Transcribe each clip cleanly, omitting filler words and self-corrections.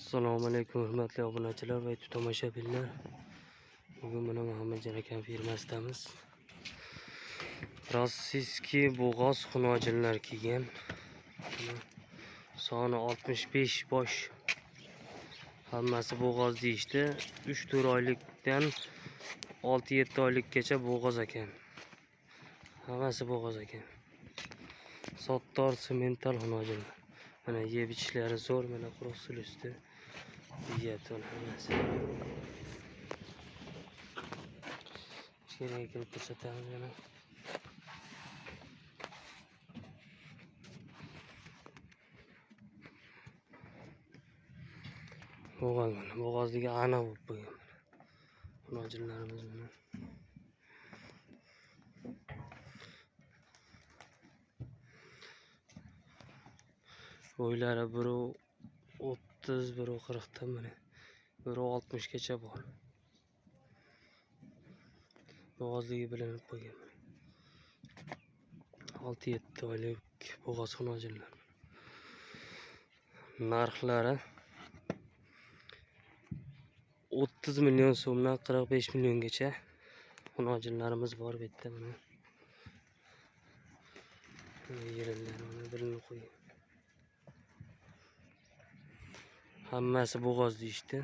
Assalomu alaykum hurmatli obunachilar va tomoshabinlar. Bugun mana Muhammadjon akam firmasidamiz. Rossiyskiy bo'g'oz xunojinlar kelgan. Soni 65 bosh. Hammasi bo'g'oz deyishdi. 3-4 oylikdan 6-7 oylikgacha bo'g'oz ekan. Hammasi bo'g'oz ekan. Sottor semental xunojinlar. Mana yeb ichishlari zo'r, mana quruq suv usti. Yeyapti hammasi. Ichkariga kirib ko'rsatamiz mana. Bo'g'ozliga ana bo'lib qo'ygan. Xunojinlarimiz mana. Bo'ylari biri 30, biri 40 ta mana. Biri 60 gacha bor. Bo'g'ozligi bilinib qo'ygan. 6-7 oylik bo'g'oz xunojinlar. Narxlari 30 million so'mdan 45 milliongacha xunojinlarimiz bor bu yerda mana. Yerlari mana bilinib qo'ygan. Hammasi bo'g'oz deyishdi.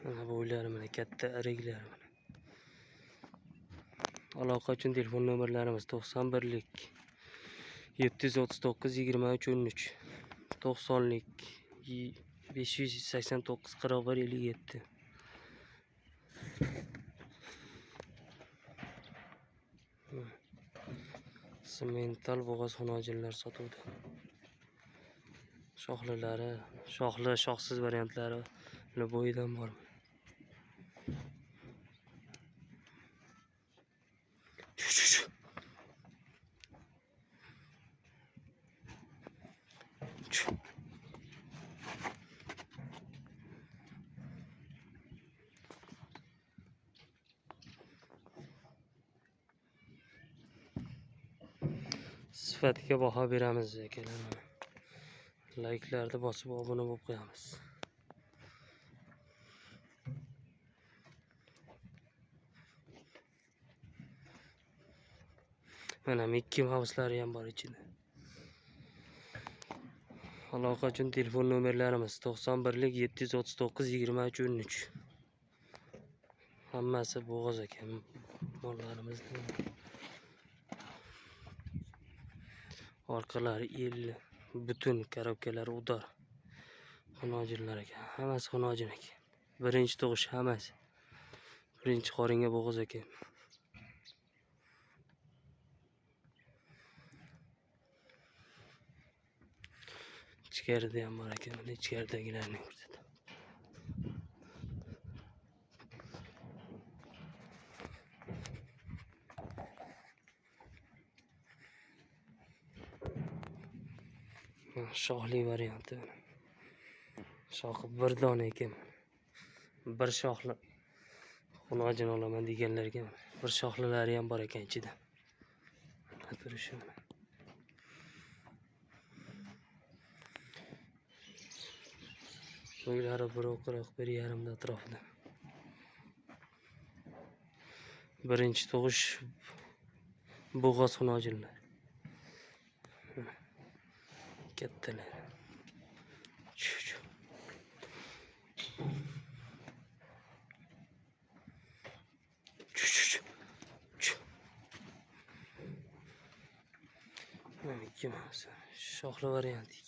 Mana bo'ylari mana katta iriklari mana. Aloqa uchun telefon nomerlarimiz 91lik 739 23 13, 90lik 589 41 57. Semental bo'g'oz xunojinlar sotuvda. Shoxlilari, shoxli, shoxsiz variantlari bo'yidan bor. Sifatiga baho beramiz akalar. Like'larni bosib obuna bo'lib qo'yamiz. Mana Mickey Mouse'lari ham bor ichida. Aloqa uchun telefon nomerlarimiz 91lik 739 23 13. Hammasi bo'g'oz ekan mollarimiz. Orqalari el, butun korobkalari udor. Xunojinlar ekan. Hammasi xunojin ekan. Birinchi tug'ish hammasi. Birinchi qoringa bo'g'oz ekan. Ichkarida ham bor ekan. Mana ichkaridagilarni ko'rsataman. Shoxli varianti. Shoxi bir dona ekan. Bir shoxli xunojin olaman deganlarga bir shoxlilari ham bor ekan ichida. Turishi mana. Bo'ylari 1.40, 1.5 atrofida. Birinchi tug'ish bo'g'oz xunojinlar. Kattalar. Mana ikki mavsum. Shoxli varianti.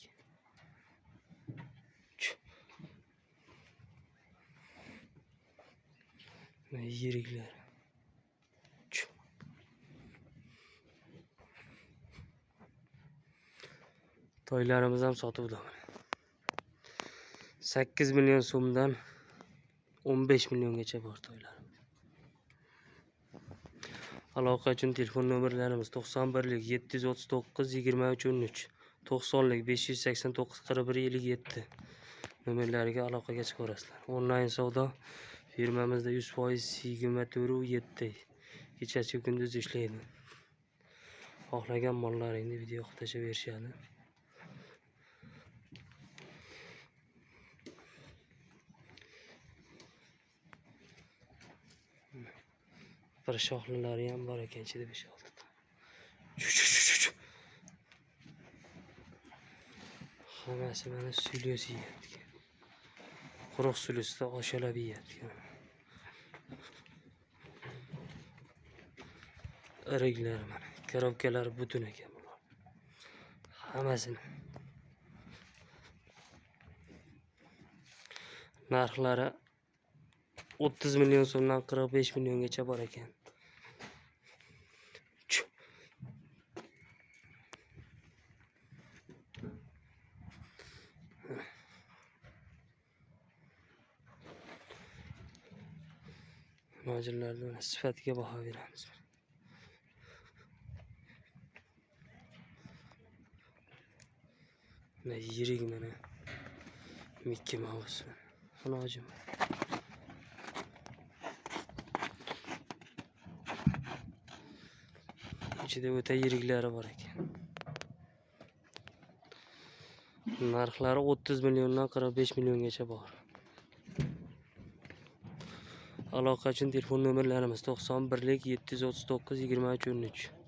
Mana yiriklar. Toylarimiz ham sotuvda. 8 million so'mdan 15 milliongacha bor toylar. Aloqa uchun telefon nomerlarimiz 91lik 739 23 13, 90lik 589 41 57. nomerlariga aloqaga chiqaverasizlar. Onlayn savdo firmamizda 100% 24/7 kechasi kunduz ishlaydi. Xohlagan mollaringni video qilib tashlab berishadi. Bir shoxlilari ham bor ekan ichida 5-6 ta. Hammasi mana sulyos yeyapti. Quruq sulyosda oshalab yeyapti. Iriklari mana, korobkalari butun ekan bular. Hammasini. Narxlari 30 million so'mdan 45 milliongacha bor ekan. Muhojirlarning sifatiga baho beramiz. Mana yirik mana Mickey Mouse. Xonojim. İçida o'ta yiriklari bor ekan. Narxlari 30 milliondan 45 milliongacha bor. Aloqa uchun telefon nomerlarimiz 91 739 23 13.